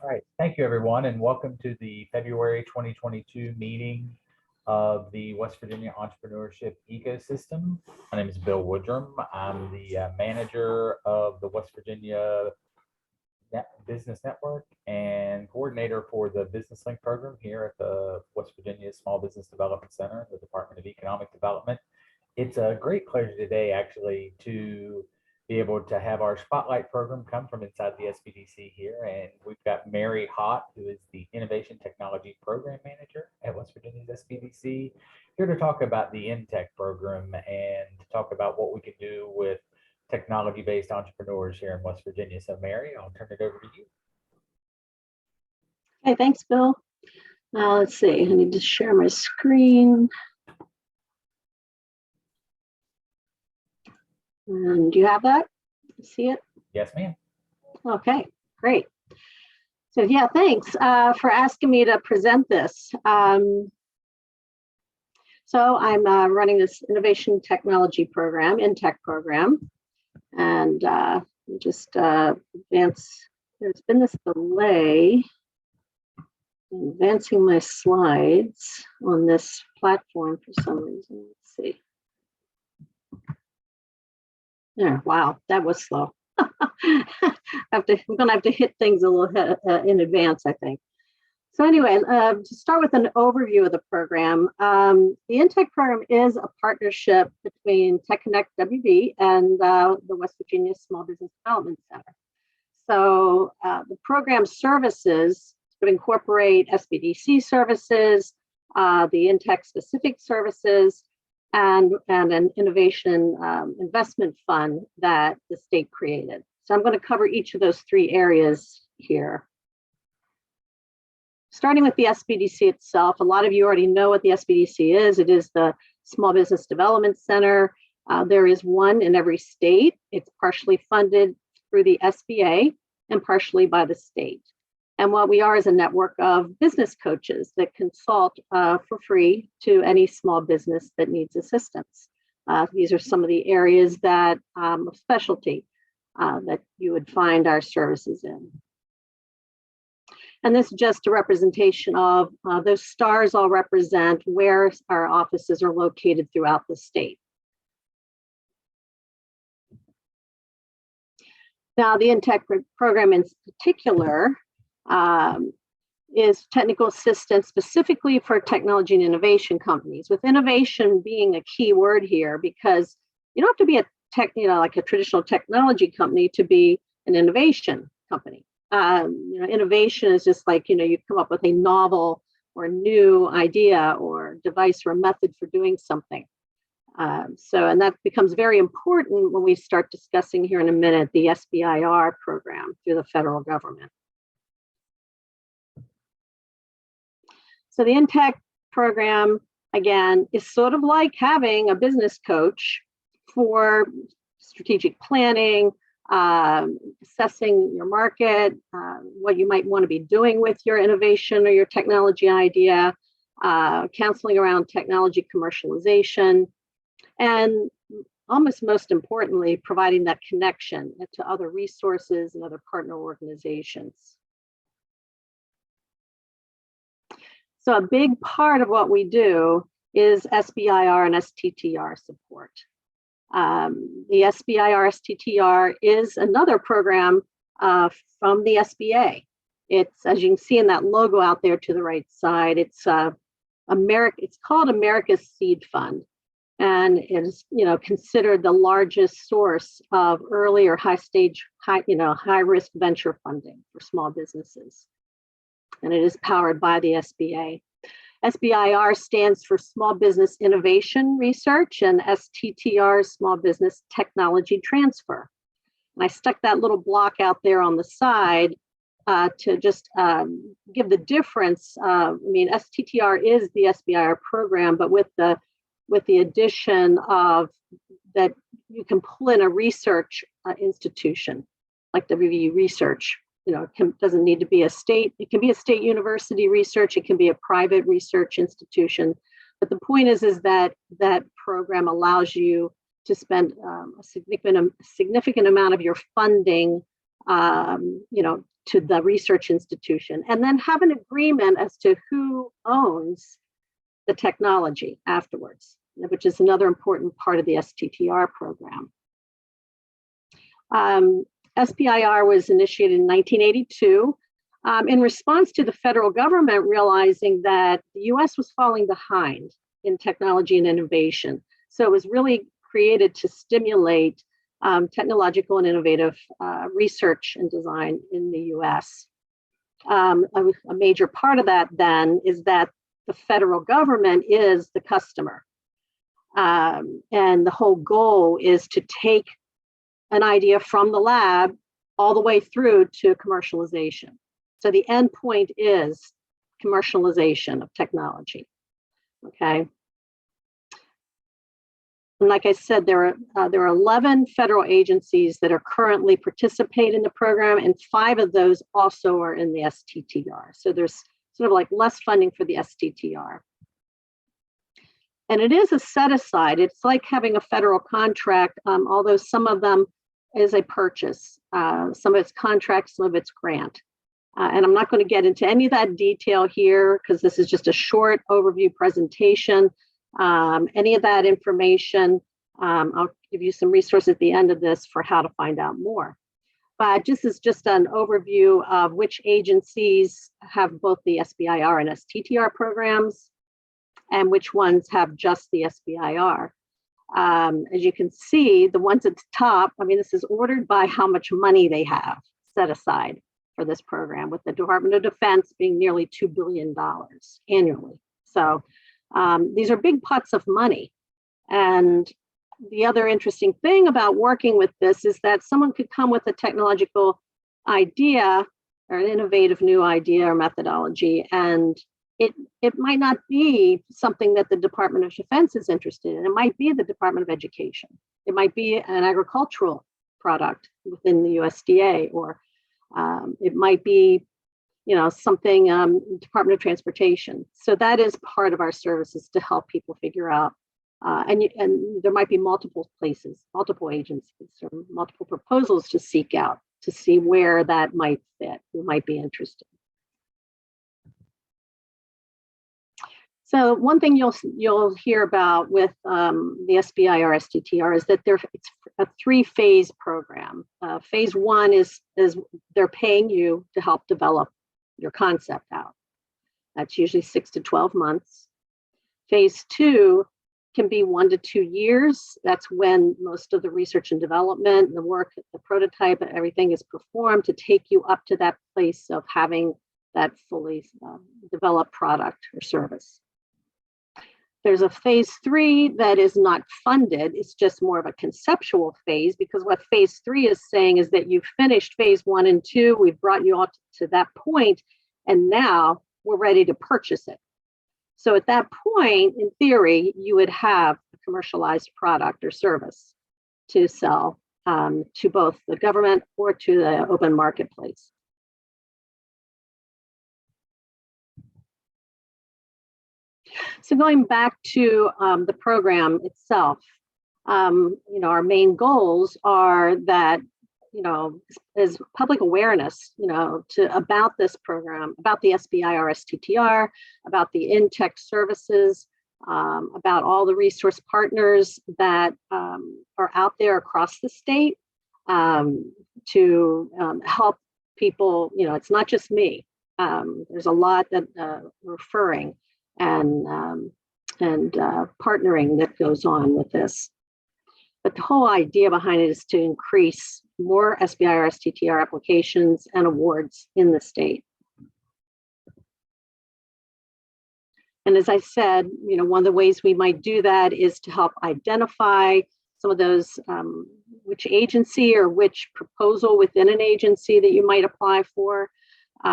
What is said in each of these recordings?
All right, thank you everyone, and welcome to the February 2022 meeting of the West Virginia Entrepreneurship Ecosystem. My name is Bill Woodrum. I'm the manager of the West Virginia Business Network and coordinator for the Business Link program here at the West Virginia Small Business Development Center, the Department of Economic Development. It's a great pleasure today actually to be able to have our spotlight program come from inside the SBDC here. And we've got Mary Hott, who is the Innovation Technology Program Manager at West Virginia's SBDC, here to talk about the InTech program and to talk about what we can do with technology-based entrepreneurs here in West Virginia. So Mary, I'll turn it over to you. Hey, thanks, Bill. Now let's see, I need to share my screen. And do you have that? See it? Yes, ma'am. Okay, great. So yeah, thanks for asking me to present this. So I'm running this Innovation Technology Program, InTech program, and just advance. There's been this delay in advancing my slides on this platform for some reason. Let's see. Yeah, wow, that was slow. I'm gonna have to hit things a little in advance, I think. So anyway, to start with an overview of the program, the InTech program is a partnership between TechConnect WV and the West Virginia Small Business Development Center. So the program services would incorporate SBDC services, the InTech specific services, and an innovation investment fund that the state created. So I'm going to cover each of those three areas here. Starting with the SBDC itself, a lot of you already know what the SBDC is. It is the Small Business Development Center. There is one in every state. It's partially funded through the SBA and partially by the state. And what we are is a network of business coaches that consult for free to any small business that needs assistance. These are some of the areas that of specialty that you would find our services in. And this is just a representation of those stars all represent where our offices are located throughout the state. Now, the InTech program in particular is technical assistance specifically for technology and innovation companies, with innovation being a key word here, because you don't have to be like a traditional technology company to be an innovation company. Innovation is just like, you come up with a novel or new idea or device or method for doing something. And that becomes very important when we start discussing here in a minute the SBIR program through the federal government. So the InTech program, again, is sort of like having a business coach for strategic planning, assessing your market, what you might want to be doing with your innovation or your technology idea, counseling around technology commercialization, and almost most importantly, providing that connection to other resources and other partner organizations. So a big part of what we do is SBIR and STTR support. The SBIR STTR is another program from the SBA. It's, as you can see in that logo out there to the right side, it's called America's Seed Fund, and it is considered the largest source of early or high risk venture funding for small businesses. And it is powered by the SBA. SBIR stands for Small Business Innovation Research, and STTR is Small Business Technology Transfer. And I stuck that little block out there on the side to just give the difference. STTR is the SBIR program, but with the addition of that you can pull in a research institution like WVU Research. It doesn't need to be a state. It can be a state university research. It can be a private research institution. But the point is that that program allows you to spend a significant amount of your funding, to the research institution, and then have an agreement as to who owns the technology afterwards, which is another important part of the STTR program. SBIR was initiated in 1982 in response to the federal government realizing that the US was falling behind in technology and innovation. So it was really created to stimulate technological and innovative research and design in the US. A major part of that then is that the federal government is the customer. And the whole goal is to take an idea from the lab all the way through to commercialization. So the end point is commercialization of technology, okay? And like I said, there are 11 federal agencies that are currently participate in the program, and 5 of those also are in the STTR. So there's sort of like less funding for the STTR. And it is a set aside. It's like having a federal contract, although some of them is a purchase. Some of it's contract, some of it's grant. And I'm not going to get into any of that detail here because this is just a short overview presentation. Any of that information, I'll give you some resources at the end of this for how to find out more. But this is just an overview of which agencies have both the SBIR and STTR programs and which ones have just the SBIR. As you can see, the ones at the top, I mean, this is ordered by how much money they have set aside for this program, with the Department of Defense being nearly $2 billion annually. So these are big pots of money. And the other interesting thing about working with this is that someone could come with a technological idea or an innovative new idea or methodology, and it might not be something that the Department of Defense is interested in. It might be the Department of Education. It might be an agricultural product within the USDA, or it might be, you know, something Department of Transportation. So that is part of our services to help people figure out. And there might be multiple places, multiple agencies, or multiple proposals to seek out to see where that might fit, who might be interested. So one thing you'll hear about with the SBIR STTR is that it's a 3-phase program. Phase 1 is they're paying you to help develop your concept out. That's usually 6 to 12 months. Phase 2 can be 1 to 2 years. That's when most of the research and development, the work, the prototype, everything is performed to take you up to that place of having that fully developed product or service. There's a phase 3 that is not funded. It's just more of a conceptual phase, because what phase 3 is saying is that you've finished phase 1 and 2. We've brought you up to that point, and now we're ready to purchase it. So at that point, in theory, you would have a commercialized product or service to sell to both the government or to the open marketplace. So going back to the program itself, you know, our main goals are that, you know, is public awareness, you know, about this program, about the SBIR STTR, about the in-tech services, about all the resource partners that are out there across the state to help people. You know, it's not just me. There's a lot that referring and partnering that goes on with this. But the whole idea behind it is to increase more SBIR STTR applications and awards in the state. And as I said, you know, one of the ways we might do that is to help identify some of those, which agency or which proposal within an agency that you might apply for, you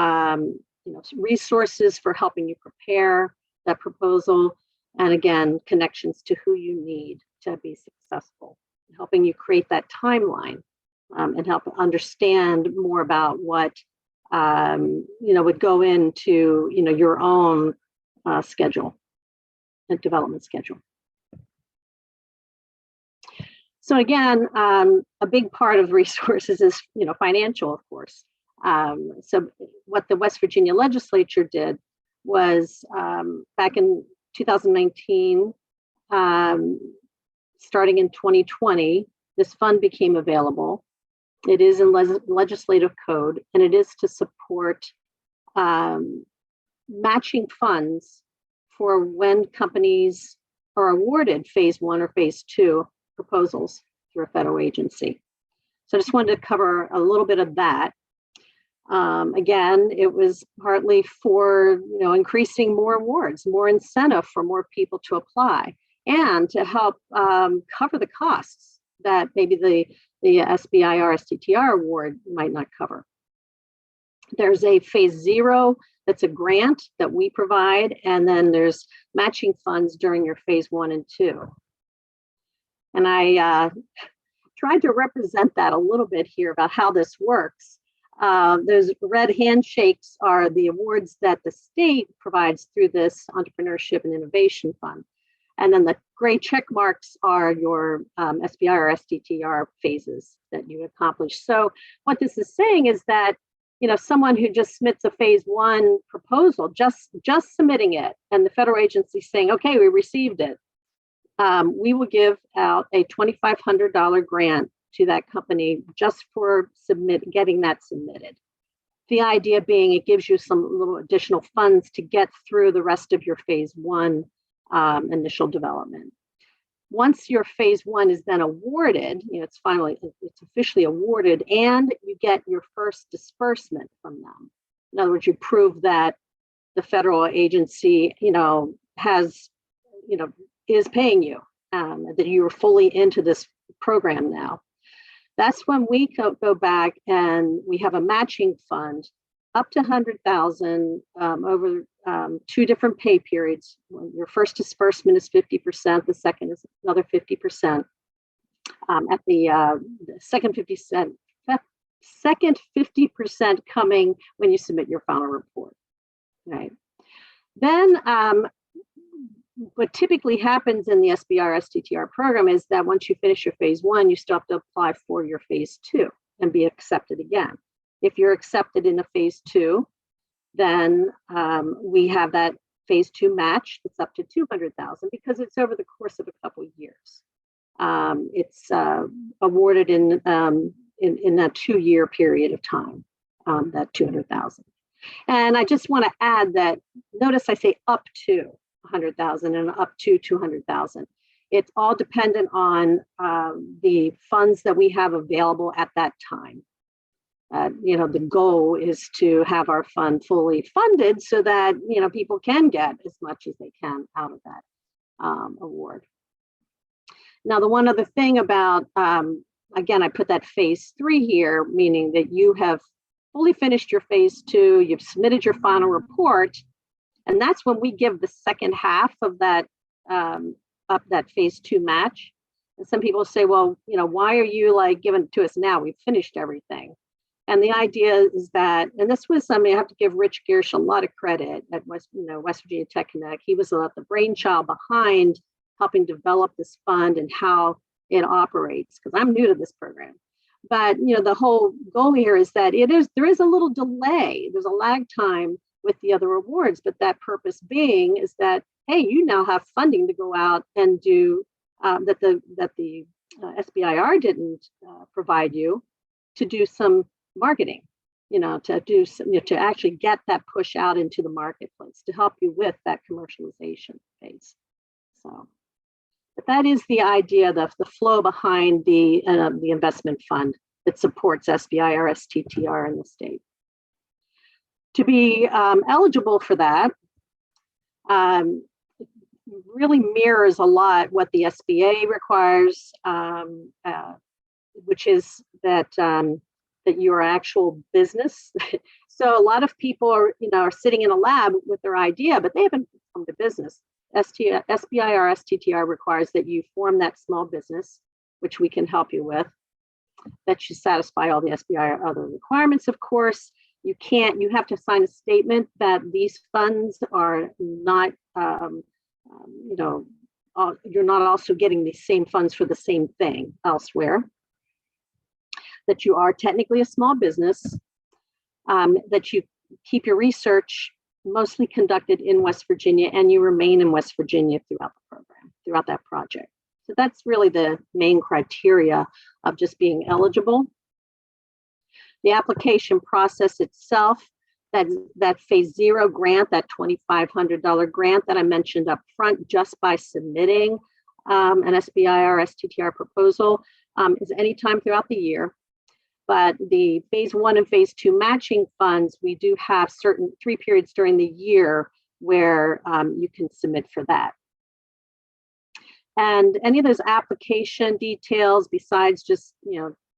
know, resources for helping you prepare that proposal, and again, connections to who you need to be successful, helping you create that timeline and help understand more about what you know, would go into, you know, your own schedule and development schedule. So again, a big part of resources is, you know, financial, of course. So what the West Virginia legislature did was back in 2019, starting in 2020, this fund became available. It is in legislative code, and it is to support matching funds for when companies are awarded phase 1 or phase 2 proposals through a federal agency. So I just wanted to cover a little bit of that. Again, it was partly for increasing more awards, more incentive for more people to apply, and to help cover the costs that maybe the SBIRSTTR award might not cover. There's a phase 0 that's a grant that we provide, and then there's matching funds during your phase 1 and 2. And I tried to represent that a little bit here about how this works. Those red handshakes are the awards that the state provides through this Entrepreneurship and Innovation Fund. And then the gray check marks are your SBIRSTTR phases that you accomplish. So what this is saying is that someone who just submits a phase 1 proposal, just submitting it, and the federal agency saying, okay, we received it, we will give out a $2,500 grant to that company just for getting that submitted. The idea being it gives you some little additional funds to get through the rest of your phase 1 initial development. Once your phase 1 is then awarded, it's officially awarded, and you get your first disbursement from them. In other words, you prove that the federal agency, is paying you, that you are fully into this program now. That's when we go back and we have a matching fund up to 100,000 over 2 different pay periods. Your first disbursement is 50%, the second is another 50%. At the second 50% coming when you submit your final report. Right. Then what typically happens in the SBIRSTTR program is that once you finish your phase 1, you still have to apply for your phase 2 and be accepted again. If you're accepted in a phase 2, then we have that phase 2 match. It's up to 200,000 because it's over the course of a couple of years. It's awarded in that 2-year period of time, that 200,000. And I just want to add that, notice I say up to 100,000 and up to 200,000. It's all dependent on the funds that we have available at that time. The goal is to have our fund fully funded so that people can get as much as they can out of that award. Now, the one other thing about, again, I put that phase 3 here, meaning that you have fully finished your phase 2, you've submitted your final report, and that's when we give the second half of that that phase 2 match. And some people say, well, why are you giving it to us now? We've finished everything. And the idea is that, and this was something I have to give Rich Giersch a lot of credit at West Virginia Tech Connect. He was the brainchild behind helping develop this fund and how it operates, because I'm new to this program. But the whole goal here is that there is a little delay. There's a lag time with the other awards, but that purpose being is that, hey, you now have funding to go out and do that the SBIR didn't provide you, to do some marketing, to actually get that push out into the marketplace to help you with that commercialization phase. So, but that is the idea, the flow behind the investment fund that supports SBIRSTTR in the state. To be eligible for that, really mirrors a lot what the SBA requires, which is that that you're an actual business. So a lot of people are sitting in a lab with their idea, but they haven't formed a business. SBIRSTTR requires that you form that small business, which we can help you with. That should satisfy all the SBIR other requirements, of course. You have to sign a statement that these funds are not, you're not also getting the same funds for the same thing elsewhere. That you are technically a small business. that you keep your research mostly conducted in West Virginia and you remain in West Virginia throughout the program, throughout that project. So that's really the main criteria of just being eligible. The application process itself, that phase 0 grant, that $2,500 grant that I mentioned up front, just by submitting an SBIR-STTR proposal is anytime throughout the year. But the phase 1 and phase 2 matching funds, we do have certain 3 periods during the year where you can submit for that. And any of those application details, besides just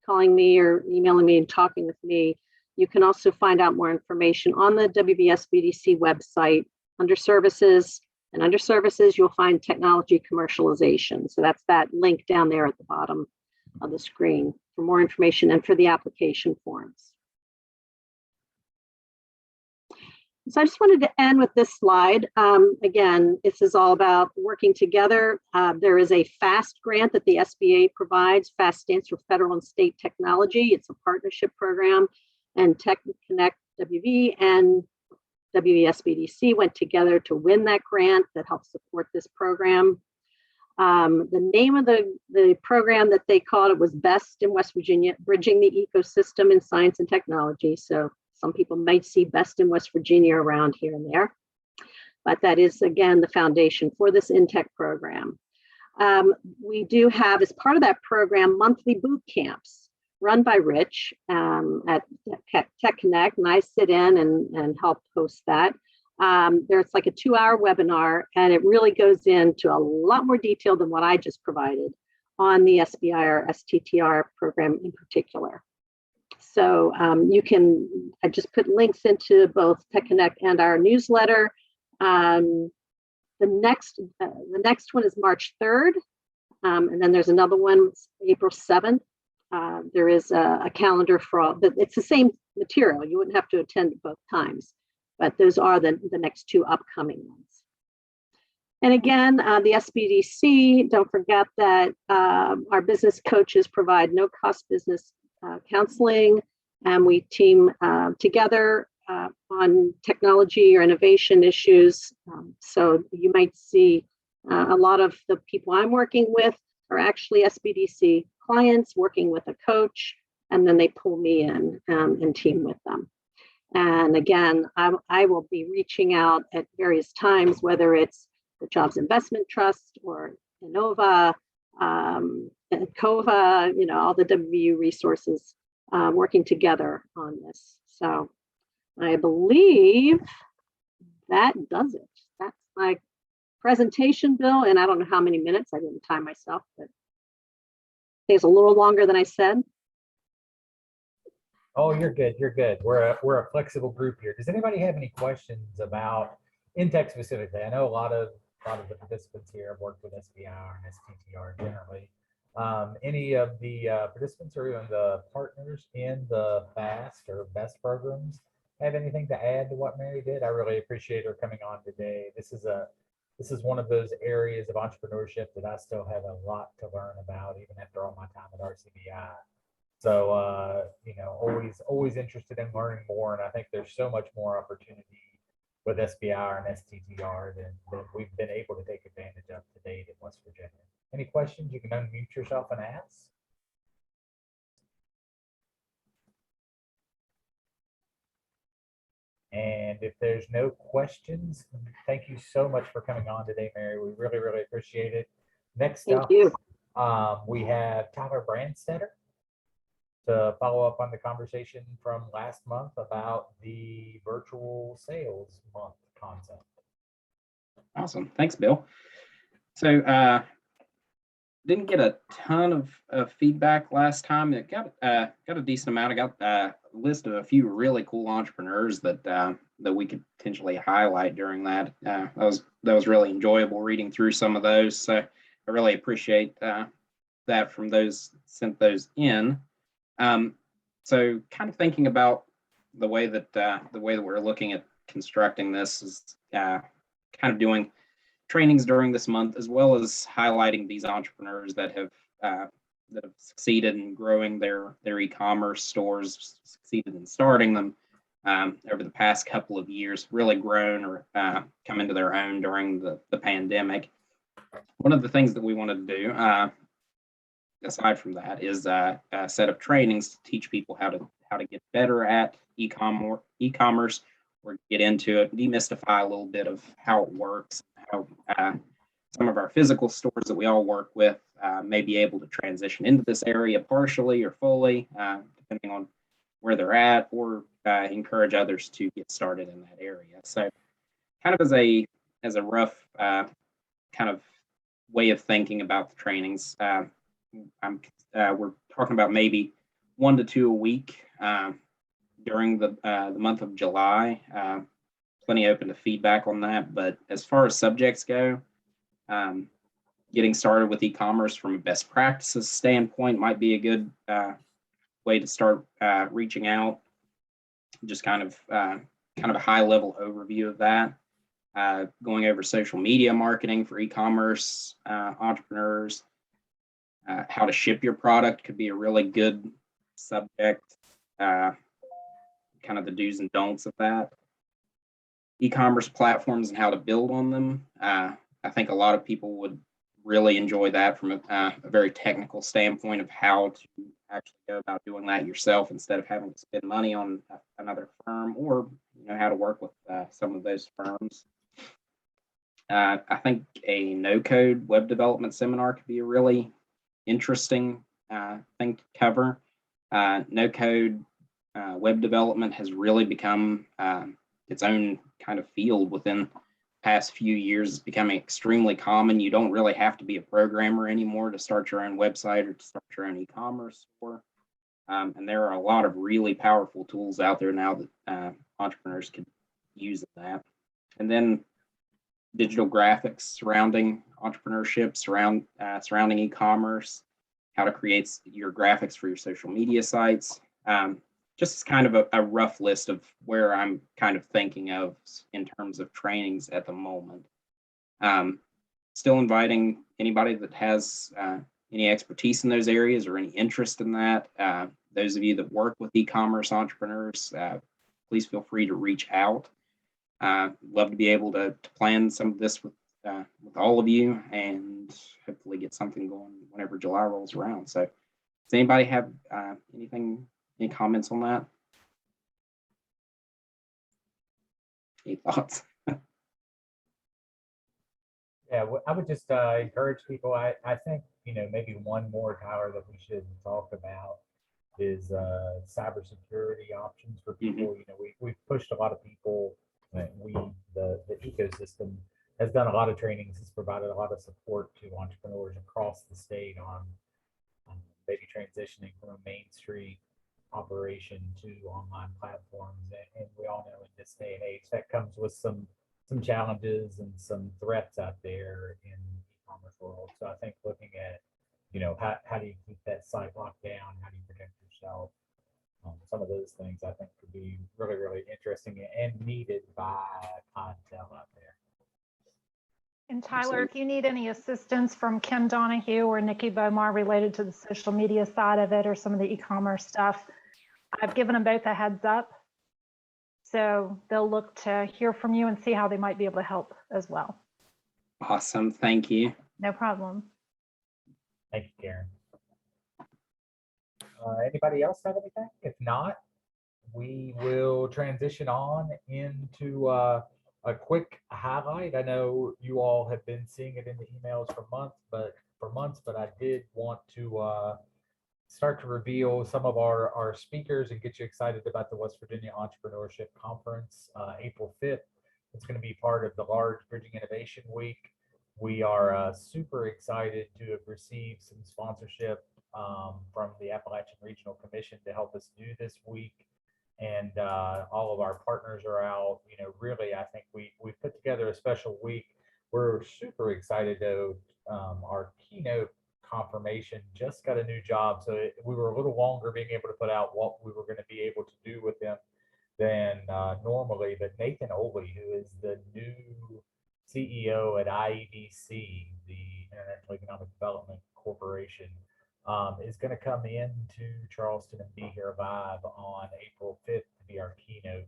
calling me or emailing me and talking with me, you can also find out more information on the SBDC website under services. And under services, you'll find technology commercialization. So that's that link down there at the bottom of the screen for more information and for the application forms. So I just wanted to end with this slide. Again, this is all about working together. There is a FAST grant that the SBA provides. FAST stands for Federal and State Technology. It's a partnership program, and Tech Connect WV and WVSBDC went together to win that grant that helps support this program. The name of the program that they called it was BEST in West Virginia, Bridging the Ecosystem in Science and Technology. So some people might see BEST in West Virginia around here and there, but that is, again, the foundation for this InTech program. We do have, as part of that program, monthly boot camps run by Rich at Tech Connect, and I sit in and help host that. There's like a 2-hour webinar, and it really goes into a lot more detail than what I just provided on the SBIR-STTR program in particular. So I just put links into both Tech Connect and our newsletter. The next one is March 3rd, and then there's another one, April 7th. There is a calendar for all, but it's the same material. You wouldn't have to attend both times, but those are the next 2 upcoming ones. And again, the SBDC, don't forget that our business coaches provide no-cost business counseling, and we team together on technology or innovation issues. So you might see a lot of the people I'm working with are actually SBDC clients working with a coach, and then they pull me in and team with them. And again, I will be reaching out at various times, whether it's the Jobs Investment Trust or Innova, and COVA, all the WVU resources working together on this. So I believe that does it. That's my presentation, Bill, and I don't know how many minutes. I didn't time myself, but it's a little longer than I said. Oh, you're good. You're good. We're a flexible group here. Does anybody have any questions about InTech specifically? I know a lot of the participants here have worked with SBIR and STTR generally. Any of the participants or even the partners in the FAST or BEST programs have anything to add to what Mary did? I really appreciate her coming on today. This is one of those areas of entrepreneurship that I still have a lot to learn about, even after all my time at RCBI. So, always interested in learning more. And I think there's so much more opportunity with SBIR and STTR than we've been able to take advantage of to date in West Virginia. Any questions? You can unmute yourself and ask. And if there's no questions, thank you so much for coming on today, Mary. We really, really appreciate it. Next up, we have Tyler Brandstetter to follow up on the conversation from last month about the virtual sales month concept. Awesome. Thanks, Bill. So didn't get a ton of feedback last time. It got a decent amount. I got a list of a few really cool entrepreneurs that we could potentially highlight during that. That was really enjoyable reading through some of those. So I really appreciate that from those that sent those in. So kind of thinking about the way that we're looking at constructing this is kind of doing trainings during this month, as well as highlighting these entrepreneurs that have succeeded in growing their e-commerce stores, succeeded in starting them, over the past couple of years, really grown or come into their own during the pandemic. One of the things that we wanted to do, aside from that, is a set of trainings to teach people how to get better at e-commerce, or get into it, demystify a little bit of how it works, how some of our physical stores that we all work with may be able to transition into this area partially or fully, depending on where they're at, or encourage others to get started in that area. So kind of as a rough kind of way of thinking about the trainings, we're talking about maybe 1 to 2 a week during the month of July. Plenty open to feedback on that. But as far as subjects go, getting started with e-commerce from a best practices standpoint might be a good way to start reaching out. Just kind of a high level overview of that. Going over social media marketing for e-commerce entrepreneurs. How to ship your product could be a really good subject. Kind of the do's and don'ts of that. E-commerce platforms and how to build on them. I think a lot of people would really enjoy that from a very technical standpoint of how to actually go about doing that yourself instead of having to spend money on another firm, or how to work with some of those firms. I think a no-code web development seminar could be a really interesting thing to cover. No-code web development has really become its own kind of field within the past few years. It's becoming extremely common. You don't really have to be a programmer anymore to start your own website or to start your own e-commerce store. And there are a lot of really powerful tools out there now that entrepreneurs can use in that. And then digital graphics surrounding entrepreneurship, surrounding e-commerce, how to create your graphics for your social media sites. Just kind of a rough list of where I'm kind of thinking of in terms of trainings at the moment. Still inviting anybody that has any expertise in those areas or any interest in that. Those of you that work with e-commerce entrepreneurs, please feel free to reach out. Love to be able to plan some of this with all of you, and hopefully get something going whenever July rolls around. So does anybody have any comments on that? Any thoughts? Yeah, I would just encourage people. I think, maybe one more, Tyler, that we should talk about is cybersecurity options for people. We've pushed a lot of people. The ecosystem has done a lot of trainings, has provided a lot of support to entrepreneurs across the state on maybe transitioning from a Main Street operation to online platforms. And we all know in this day and age that comes with some challenges and some threats out there in the e-commerce world. So I think looking at, how do you keep that site locked down? How do you protect yourself? Some of those things I think could be really, really interesting and needed by clientele out there. And Tyler, if you need any assistance from Kim Donahue or Nikki Bomar related to the social media side of it or some of the e-commerce stuff, I've given them both a heads up. So they'll look to hear from you and see how they might be able to help as well. Awesome. Thank you. No problem. Thank you, Karen. Anybody else have anything? If not, we will transition on into a quick highlight. I know you all have been seeing it in the emails for months, but I did want to start to reveal some of our speakers and get you excited about the West Virginia Entrepreneurship Conference, April 5th. It's going to be part of the large Bridging Innovation Week. We are super excited to have received some sponsorship from the Appalachian Regional Commission to help us do this week. And all of our partners are out. Really, I think we put together a special week. We're super excited though. Our keynote confirmation just got a new job, so we were a little longer being able to put out what we were going to be able to do with them than normally. But Nathan Oley, who is the new CEO at IEDC, the International Economic Development Corporation, is going to come into Charleston and be here live on April 5th to be our keynote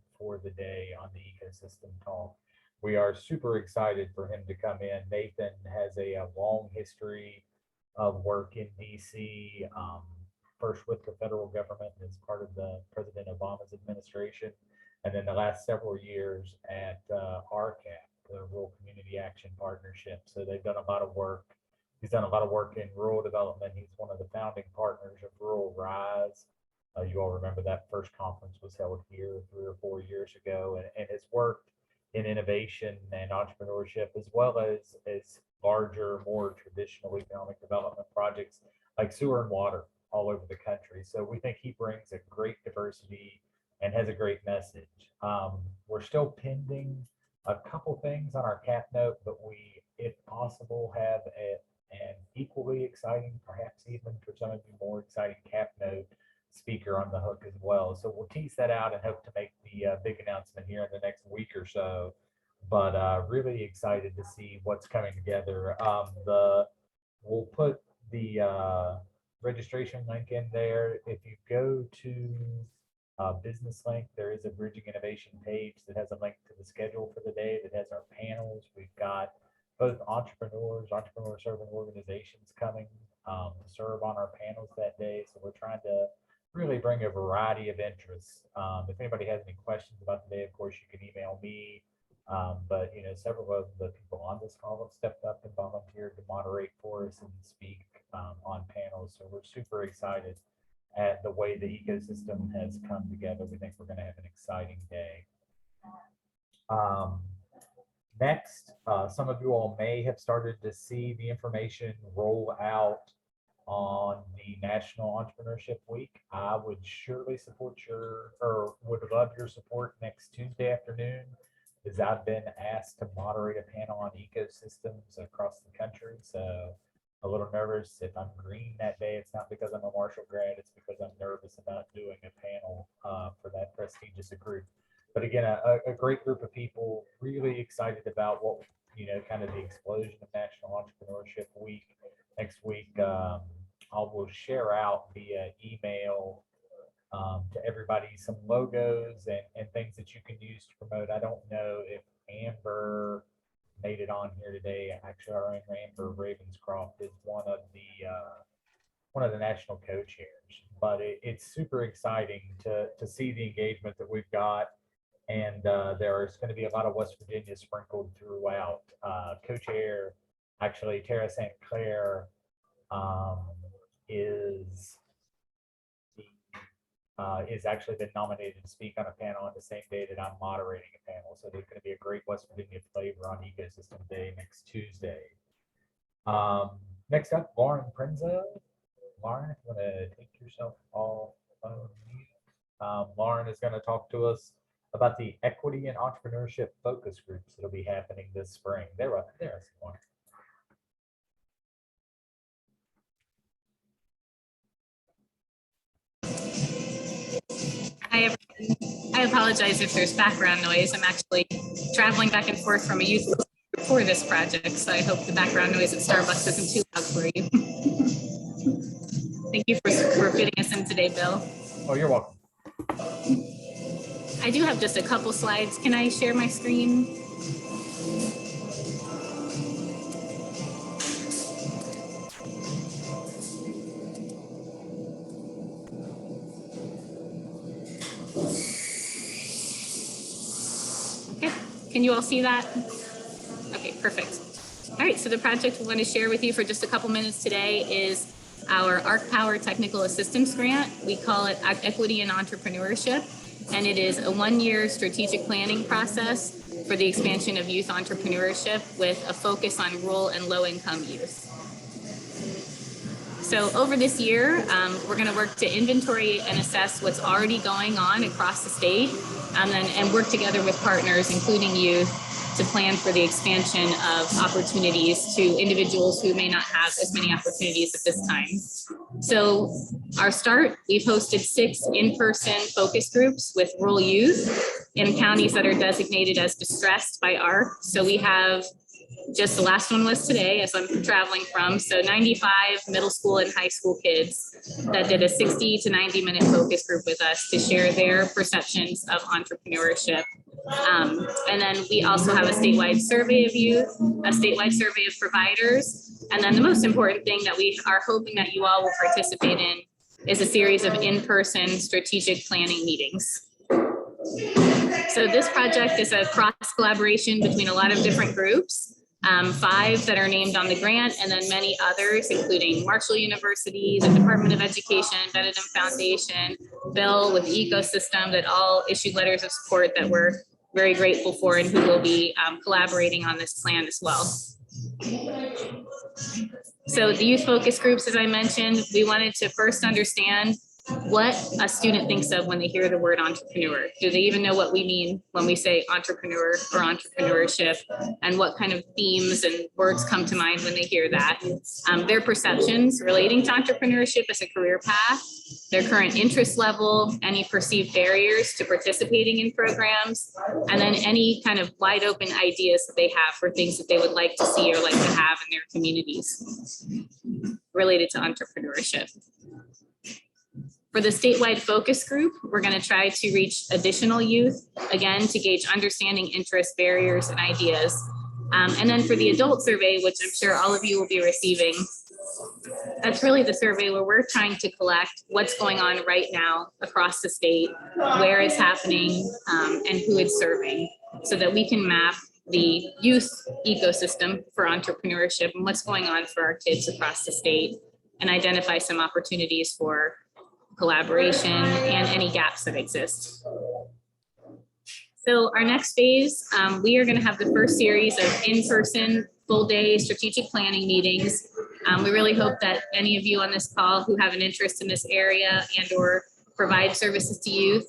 ecosystem talk. We are super excited for him to come in. Nathan has a long history of work in DC, first with the federal government as part of the President Obama's administration, and then the last several years at RCAP, the Rural Community Action Partnership. So they've done a lot of work. He's done a lot of work in rural development. He's one of the founding partners of Rural Rise. You all remember that first conference was held here 3 or 4 years ago, and has worked in innovation and entrepreneurship, as well as larger, more traditional economic development projects like sewer and water all over the country. So we think he brings a great diversity and has a great message. We're still pending a couple things on our cap note, but we, if possible, have an equally exciting, perhaps even for some of you more exciting cap note speaker on the hook as well. So we'll tease that out and hope to make the big announcement here in the next week or so. But really excited to see what's coming together. We'll put the registration link in there. If you go to Business Link, there is a Bridging Innovation page that has a link to the schedule for the day that has our panels. We've got both entrepreneur serving organizations coming to serve on our panels that day. So we're trying to really bring a variety of interests. If anybody has any questions about the day, of course, you can email me. But several of the people on this call have stepped up and volunteered to moderate for us and speak on panels. So we're super excited at the way the ecosystem has come together. We think we're going to have an exciting day. Next, some of you all may have started to see the information roll out on the National Entrepreneurship Week. I would surely would love your support next Tuesday afternoon, as I've been asked to moderate a panel on ecosystems across the country. So a little nervous if I'm green that day. It's not because I'm a Marshall grad, it's because I'm nervous about doing a panel for that prestigious group. But again, a great group of people, really excited about what, kind of the explosion of National Entrepreneurship Week next week. I will share out via email to everybody some logos and things that you can use to promote. I don't know if Amber made it on here today. Actually, our own Amber Ravenscroft is one of the national co-chairs. But it's super exciting to see the engagement that we've got. And there's going to be a lot of West Virginia sprinkled throughout. Co-chair, actually, Tara St. Clair is actually been nominated to speak on a panel on the same day that I'm moderating a panel. So there's going to be a great West Virginia flavor on Ecosystem Day next Tuesday. Next up, Lauren Prinzo. Lauren, if you want to take yourself off mute. Lauren is going to talk to us about the equity and entrepreneurship focus groups that'll be happening this spring. There's Lauren. Hi, everyone. I apologize if there's background noise. I'm actually traveling back and forth from a youth group for this project, so I hope the background noise at Starbucks isn't too loud for you. Thank you for fitting us in today, Bill. Oh, you're welcome. I do have just a couple slides. Can I share my screen? Okay, can you all see that? Okay, perfect. All right, so the project we want to share with you for just a couple minutes today is our ARC Power Technical Assistance Grant. We call it Equity and Entrepreneurship, and it is a one-year strategic planning process for the expansion of youth entrepreneurship with a focus on rural and low-income youth. So over this year, we're going to work to inventory and assess what's already going on across the state, and work together with partners, including youth, to plan for the expansion of opportunities to individuals who may not have as many opportunities at this time. So our start, we've hosted 6 in-person focus groups with rural youth in counties that are designated as distressed by ARC. So we have, just the last one was today as I'm traveling from, so 95 middle school and high school kids that did a 60 to 90 minute focus group with us to share their perceptions of entrepreneurship And then we also have a statewide survey of youth, a statewide survey of providers. And then the most important thing that we are hoping that you all will participate in is a series of in-person strategic planning meetings. So this project is a cross collaboration between a lot of different groups. 5 that are named on the grant, and then many others, including Marshall University, the Department of Education, Benedum Foundation, Bill with Ecosystem, that all issued letters of support that we're very grateful for, and who will be collaborating on this plan as well. So the youth focus groups, as I mentioned, we wanted to first understand what a student thinks of when they hear the word entrepreneur. Do they even know what we mean when we say entrepreneur or entrepreneurship, and what kind of themes and words come to mind when they hear that? Their perceptions relating to entrepreneurship as a career path, their current interest level, any perceived barriers to participating in programs, and then any kind of wide open ideas that they have for things that they would like to see or like to have in their communities related to entrepreneurship. For the statewide focus group, we're going to try to reach additional youth, again, to gauge understanding, interest, barriers, and ideas. And then for the adult survey, which I'm sure all of you will be receiving, that's really the survey where we're trying to collect what's going on right now across the state, where it's happening, and who it's serving, so that we can map the youth ecosystem for entrepreneurship and what's going on for our kids across the state, and identify some opportunities for collaboration and any gaps that exist. So our next phase, we are going to have the first series of in-person full-day strategic planning meetings. We really hope that any of you on this call who have an interest in this area and or provide services to youth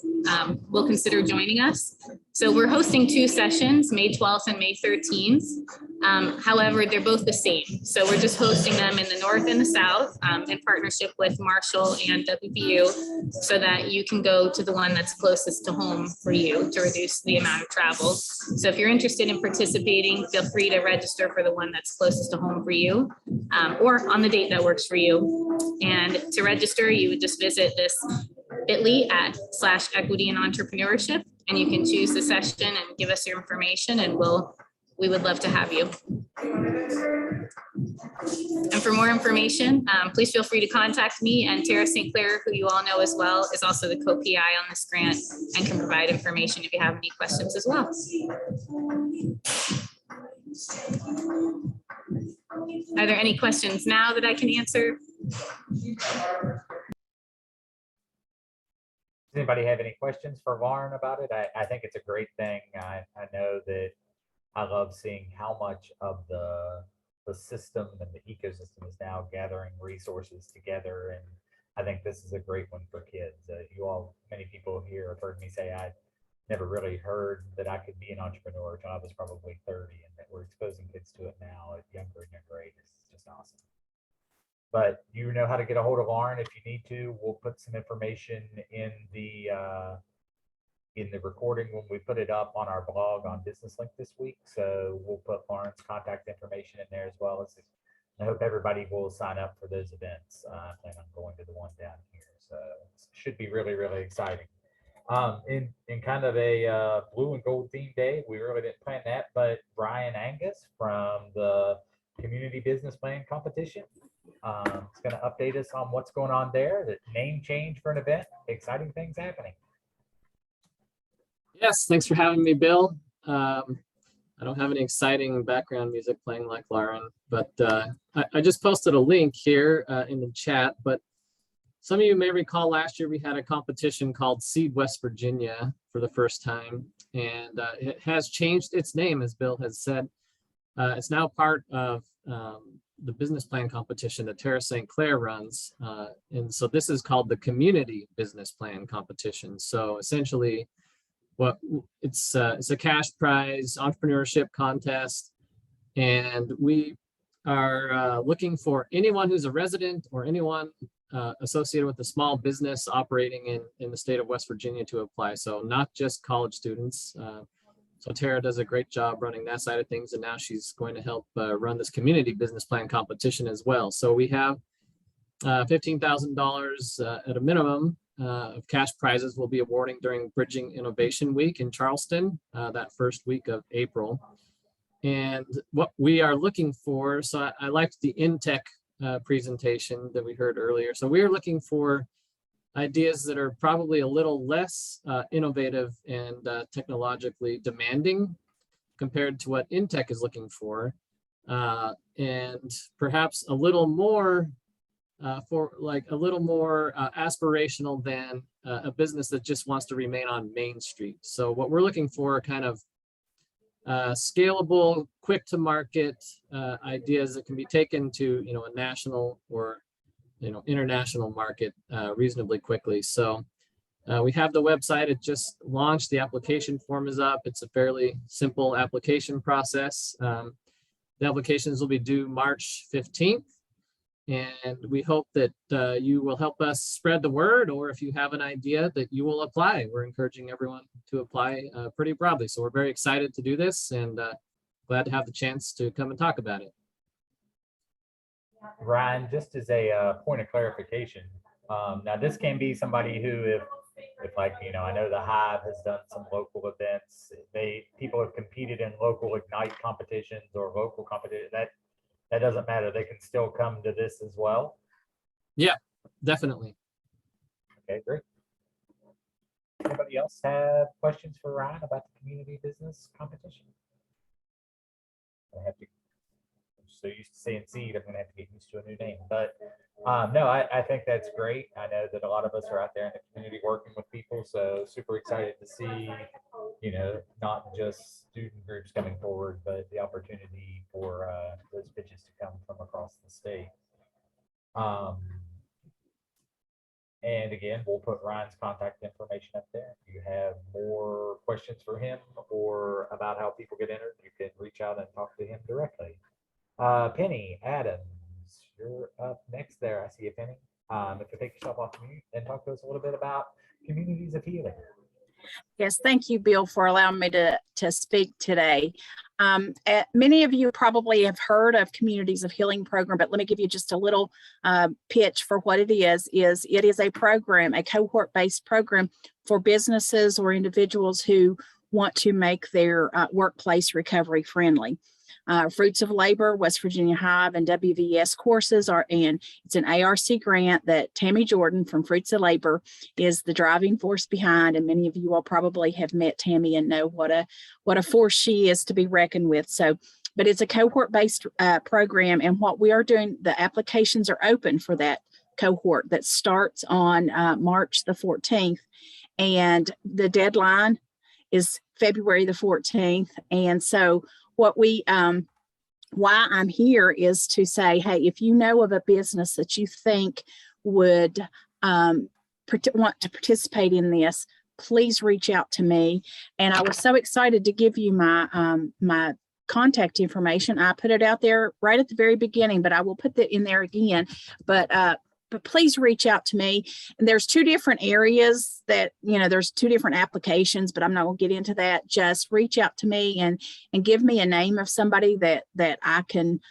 will consider joining us. So we're hosting 2 sessions, May 12th and May 13th. However, they're both the same. So we're just hosting them in the north and the south in partnership with Marshall and WVU, so that you can go to the one that's closest to home for you to reduce the amount of travel. So if you're interested in participating, feel free to register for the one that's closest to home for you, or on the date that works for you. And to register, you would just visit this bit.ly/equity and entrepreneurship, and you can choose the session and give us your information, and we would love to have you. And for more information, please feel free to contact me, and Tara St. Clair, who you all know as well, is also the co-PI on this grant and can provide information if you have any questions as well. Are there any questions now that I can answer? Does anybody have any questions for Lauren about it? I think it's a great thing. I know that I love seeing how much of the system and the ecosystem is now gathering resources together. And I think this is a great one for kids. Many people here have heard me say I never really heard that I could be an entrepreneur until I was probably 30, and that we're exposing kids to it now at younger and younger ages. It's just awesome. But you know how to get a hold of Lauren if you need to. We'll put some information in the recording when we put it up on our blog on Business Link this week. So we'll put Lauren's contact information in there as well. I hope everybody will sign up for those events. I plan on going to the one down here. So it should be really, really exciting. In kind of a blue and gold theme day, we really didn't plan that, but Brian Angus from the Community Business Plan Competition is going to update us on what's going on there. The name change for an event, exciting things happening. Yes, thanks for having me, Bill. I don't have any exciting background music playing like Lauren, but I just posted a link here in the chat. But some of you may recall last year we had a competition called Seed West Virginia for the first time, and it has changed its name, as Bill has said. It's now part of the business plan competition that Tara St. Clair runs. And so this is called the Community Business Plan Competition. So essentially, it's a cash prize entrepreneurship contest, and we are looking for anyone who's a resident or anyone associated with a small business operating in the state of West Virginia to apply. So not just college students. So Tara does a great job running that side of things, and now she's going to help run this community business plan competition as well. So we have $15,000 at a minimum of cash prizes we'll be awarding during Bridging Innovation Week in Charleston, that first week of April. And what we are looking for, so I liked the InTech presentation that we heard earlier. So we are looking for ideas that are probably a little less innovative and technologically demanding compared to what InTech is looking for, and perhaps a little more aspirational than a business that just wants to remain on Main Street. So what we're looking for are kind of scalable, quick to market ideas that can be taken to a national or international market reasonably quickly. So we have the website. It just launched. The application form is up. It's a fairly simple application process. The applications will be due March 15th. And we hope that you will help us spread the word, or if you have an idea, that you will apply. We're encouraging everyone to apply pretty broadly. So we're very excited to do this, and glad to have the chance to come and talk about it. Ryan, just as a point of clarification, now this can be somebody who, if like, I know the Hive has done some local events. People have competed in local Ignite competitions or local competitions. That doesn't matter. They can still come to this as well. Yeah, definitely. Okay, great. Anybody else have questions for Ryan about the community business competition? I have to, I'm so used to saying seed, I'm going to have to get used to a new name. But no, I think that's great. I know that a lot of us are out there in the community working with people. So super excited to see, not just student groups coming forward, but the opportunity for those pitches to come from across the state. And again, we'll put Ryan's contact information up there. If you have more questions for him or about how people get entered, you can reach out and talk to him directly. Peni, Adams, you're up next there. I see you, Peni. If you take yourself off mute and talk to us a little bit about communities of healing. Yes, thank you, Bill, for allowing me to speak today. Many of you probably have heard of Communities of Healing program, but let me give you just a little pitch for what it is. It is a program, a cohort-based program for businesses or individuals who want to make their workplace recovery friendly. Fruits of Labor, West Virginia Hive, and WVS courses and it's an ARC grant that Tammy Jordan from Fruits of Labor is the driving force behind. And many of you all probably have met Tammy and know what a force she is to be reckoned with. So, but it's a cohort-based program, and what we are doing, the applications are open for that cohort that starts on March the 14th, and the deadline is February the 14th. And so what why I'm here is to say, hey, if you know of a business that you think would want to participate in this, please reach out to me. And I was so excited to give you my my contact information. I put it out there right at the very beginning, but I will put that in there again. But please reach out to me. And there's two different areas that, there's two different applications, but I'm not going to get into that. Just reach out to me and give me a name of somebody that I can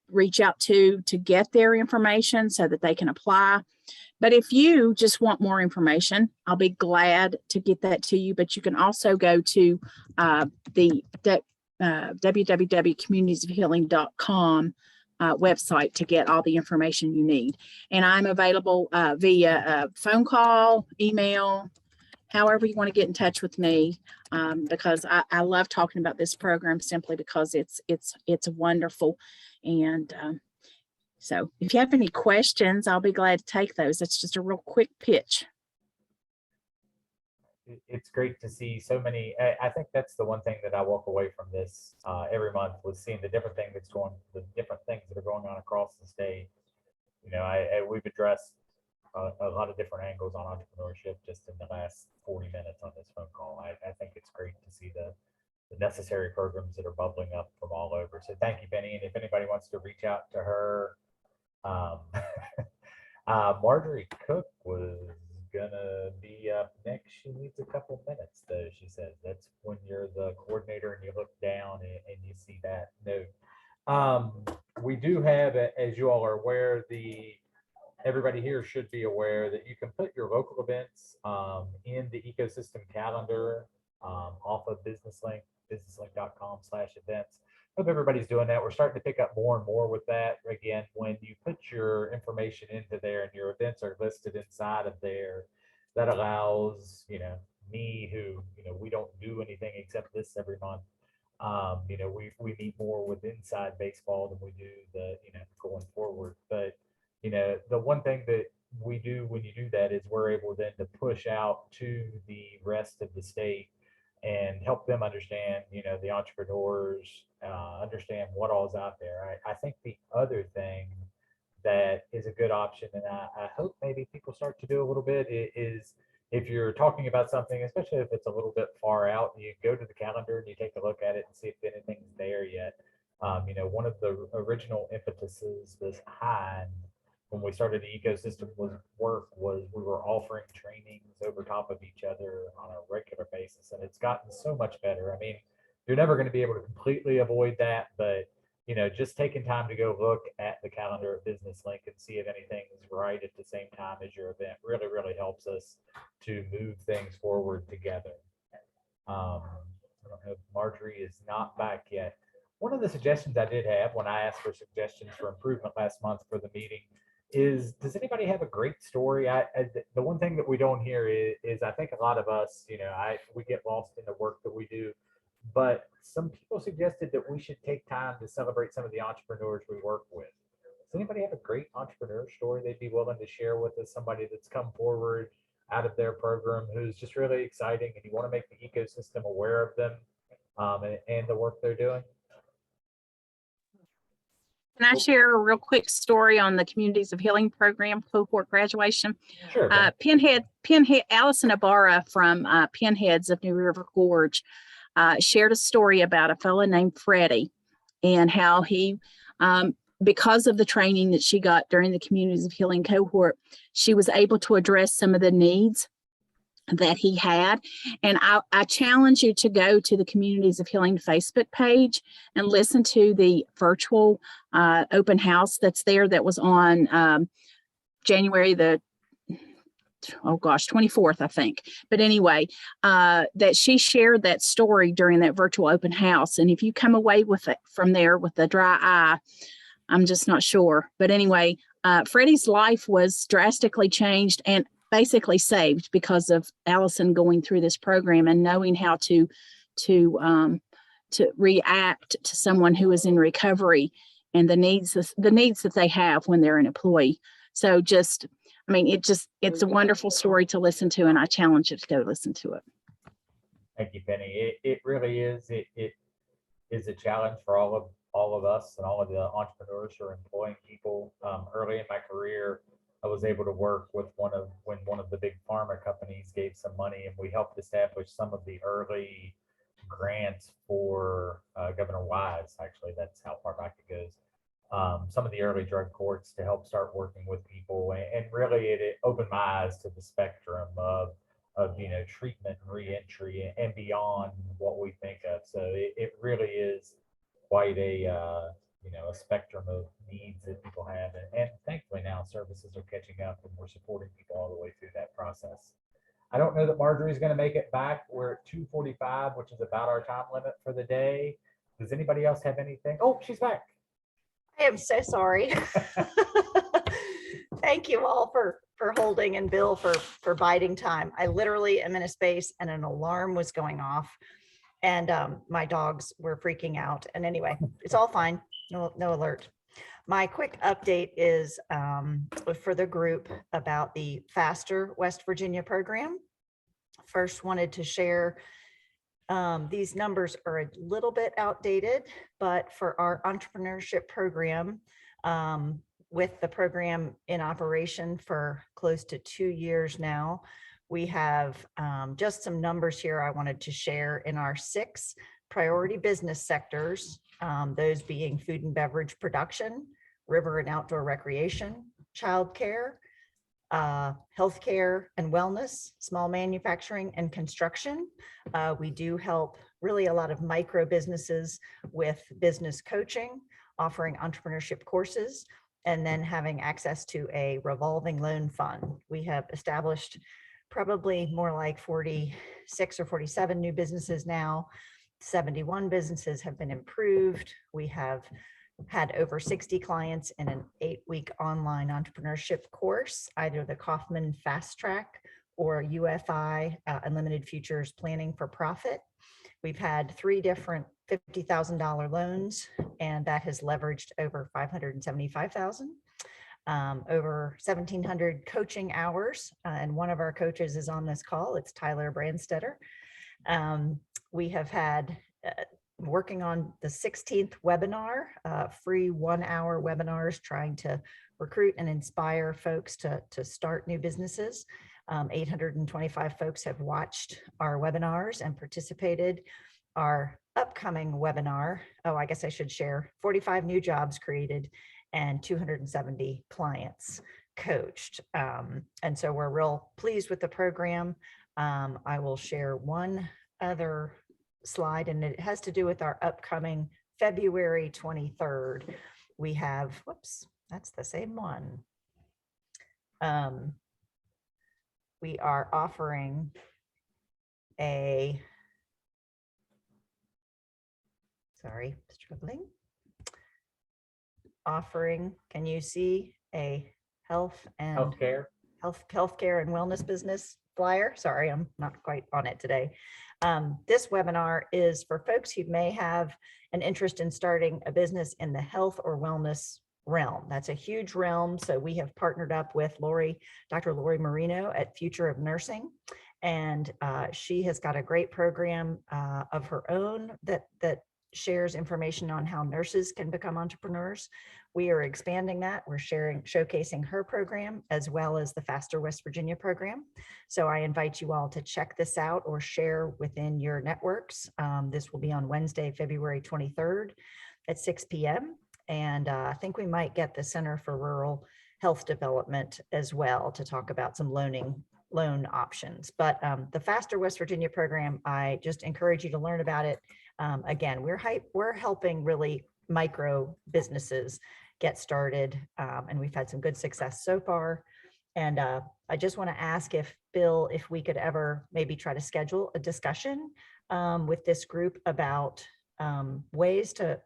reach out to get their information so that they can apply. But if you just want more information, I'll be glad to get that to you. But you can also go to the www.communitiesofhealing.com website to get all the information you need. And I'm available via phone call, email, however you want to get in touch with me, because I love talking about this program simply because it's wonderful. And so if you have any questions, I'll be glad to take those. It's just a real quick pitch. It's great to see so many. I think that's the one thing that I walk away from this every month, was seeing the different things that are going on across the state. We've addressed a lot of different angles on entrepreneurship just in the last 40 minutes on this phone call. I think it's great to see the necessary programs that are bubbling up from all over. So thank you, Peni. And if anybody wants to reach out to her, Marjorie Cooke was gonna be up next. She needs a couple minutes though, she says. That's when you're the coordinator and you look down and you see that note. We do have, as you all are aware, the everybody here should be aware that you can put your local events in the ecosystem calendar off of BusinessLink, businesslink.com/events. Hope everybody's doing that. We're starting to pick up more and more with that. Again, when you put your information into there and your events are listed inside of there, that allows, me who, we don't do anything except this every month. We meet more with inside baseball than we do going forward. But, the one thing that we do when you do that is we're able then to push out to the rest of the state and help them understand, the entrepreneurs, understand what all is out there. I think the other thing that is a good option, and I hope maybe people start to do a little bit, is if you're talking about something, especially if it's a little bit far out, you go to the calendar and you take a look at it and see if anything's there yet. One of the original impetuses behind when we started the ecosystem was we were offering trainings over top of each other on a regular basis, and it's gotten so much better. I mean, you're never going to be able to completely avoid that, but just taking time to go look at the calendar of BusinessLink and see if anything's right at the same time as your event really helps us to move things forward together. I don't know if Marjorie is not back yet. One of the suggestions I did have when I asked for suggestions for improvement last month for the meeting is, does anybody have a great story? The one thing that we don't hear is I think a lot of us, we get lost in the work that we do, but some people suggested that we should take time to celebrate some of the entrepreneurs we work with. Does anybody have a great entrepreneur story they'd be willing to share with us? Somebody that's come forward out of their program who's just really exciting and you want to make the ecosystem aware of them and the work they're doing? Can I share a real quick story on the Communities of Healing program cohort graduation? Sure. Pinhead, Allison Ibarra from Pinheads of New River Gorge shared a story about a fellow named Freddie and how he, because of the training that she got during the Communities of Healing cohort, she was able to address some of the needs that he had. And I challenge you to go to the Communities of Healing Facebook page and listen to the virtual open house that's there that was on January the 24th, I think. But anyway, that she shared that story during that virtual open house. And if you come away with it from there with a dry eye, I'm just not sure. But anyway, Freddie's life was drastically changed and basically saved because of Allison going through this program and knowing how to react to someone who is in recovery and the needs that they have when they're an employee. So it's a wonderful story to listen to, and I challenge you to go listen to it. Thank you, Penny. It really is. It is a challenge for all of us and all of the entrepreneurs who are employing people. Early in my career, I was able to work with when one of the big pharma companies gave some money, and we helped establish some of the early grants for Governor Wise. Actually, that's how far back it goes. Some of the early drug courts to help start working with people, and really it opened my eyes to the spectrum of treatment and reentry and beyond what we think of. So it really is quite a spectrum of needs that people have, and thankfully now services are catching up and we're supporting people all the way through that process. I don't know that Marjorie's going to make it back. We're at 2:45, which is about our time limit for the day. Does anybody else have anything? Oh, she's back. I am so sorry. Thank you all for holding, and Bill for biding time. I literally am in a space and an alarm was going off and my dogs were freaking out. And anyway, it's all fine. No alert. My quick update is for the group about the Faster West Virginia program. First, wanted to share these numbers are a little bit outdated, but for our entrepreneurship program, with the program in operation for close to 2 years now, we have just some numbers here I wanted to share in our 6 priority business sectors, those being food and beverage production, river and outdoor recreation, childcare, healthcare and wellness, small manufacturing and construction. We do help really a lot of micro businesses with business coaching, offering entrepreneurship courses, and then having access to a revolving loan fund. We have established probably more like 46 or 47 new businesses now. 71 businesses have been improved. We have had over 60 clients in an 8-week online entrepreneurship course, either the Kaufman Fast Track or UFI Unlimited Futures Planning for Profit. We've had 3 different $50,000 loans, and that has leveraged over $575,000. Over 1,700 coaching hours, and one of our coaches is on this call. It's Tyler Brandstetter. We have had working on the 16th webinar, free 1-hour webinars trying to recruit and inspire folks to start new businesses. 825 folks have watched our webinars and participated. Our upcoming webinar, oh, I guess I should share, 45 new jobs created and 270 clients coached. And so we're real pleased with the program. I will share one other slide, and it has to do with our upcoming February 23rd. We have, whoops, that's the same one. We are offering a, sorry, struggling. Offering, can you see a healthcare and wellness business flyer? Sorry, I'm not quite on it today. This webinar is for folks who may have an interest in starting a business in the health or wellness realm. That's a huge realm. So we have partnered up with Dr. Lori Marino at Future of Nursing. And she has got a great program of her own that shares information on how nurses can become entrepreneurs. We are expanding that. We're showcasing her program as well as the Faster West Virginia program. So I invite you all to check this out or share within your networks. This will be on Wednesday, February 23rd at 6 p.m. And I think we might get the Center for Rural Health Development as well to talk about some loan options. But the Faster West Virginia program, I just encourage you to learn about it. Again, we're helping really micro businesses get started, and we've had some good success so far. And I just want to ask if Bill, if we could ever maybe try to schedule a discussion with this group about ways to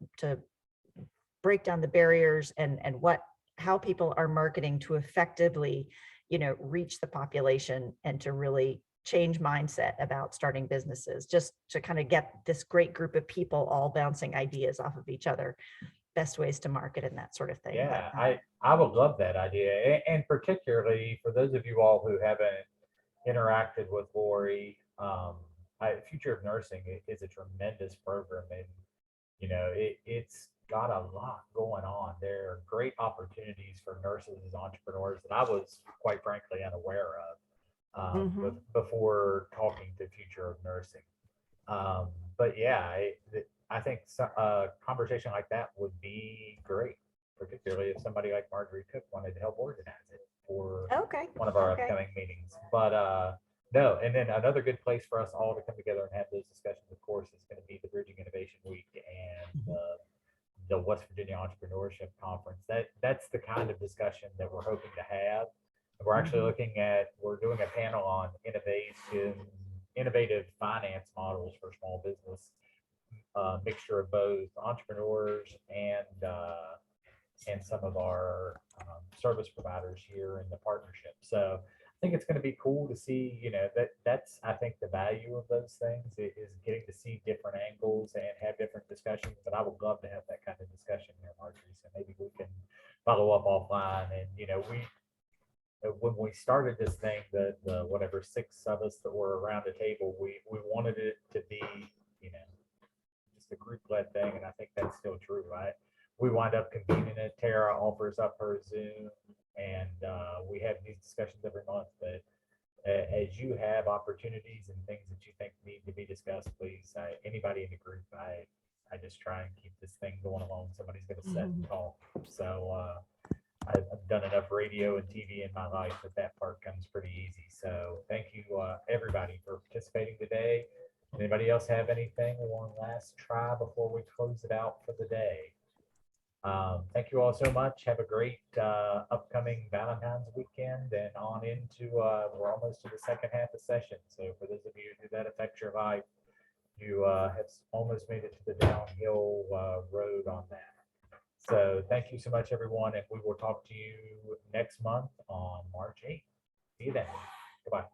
break down the barriers and how people are marketing to effectively, reach the population and to really change mindset about starting businesses, just to kind of get this great group of people all bouncing ideas off of each other, best ways to market and that sort of thing. Yeah, But, I would love that idea. And particularly for those of you all who haven't interacted with Lori, Future of Nursing is a tremendous program, and it's got a lot going on. There are great opportunities for nurses as entrepreneurs that I was quite frankly unaware of before talking to Future of Nursing. But yeah, I think a conversation like that would be great, particularly if somebody like Marjorie Cooke wanted to help organize it for one of our upcoming meetings. But no, and then another good place for us all to come together and have those discussions, of course, is going to be the Bridging Innovation Week and the West Virginia Entrepreneurship Conference. That's the kind of discussion that we're hoping to have. We're actually we're doing a panel on innovative finance models for small business, mixture of both entrepreneurs and some of our service providers here in the partnership. So I think it's going to be cool to see, that's, I think, the value of those things is getting to see different angles and have different discussions. But I would love to have that kind of discussion here, Marjorie. So maybe we can follow up offline. And, when we started this thing, the whatever 6 of us that were around the table, we wanted it to be, just a group-led thing. And I think that's still true, right? We wind up convening it. Tara offers up her Zoom, and we have these discussions every month. But as you have opportunities and things that you think need to be discussed, please, anybody in the group, I just try and keep this thing going along. Somebody's going to sit and talk. So I've done enough radio and TV in my life that part comes pretty easy. So thank you, everybody, for participating today. Anybody else have anything? One last try before we close it out for the day? Thank you all so much. Have a great upcoming Valentine's weekend and on into, we're almost to the second half of session. So for those of you who that affects your life, you have almost made it to the downhill road on that. So thank you so much, everyone, and we will talk to you next month on March 8th. See you then. Goodbye.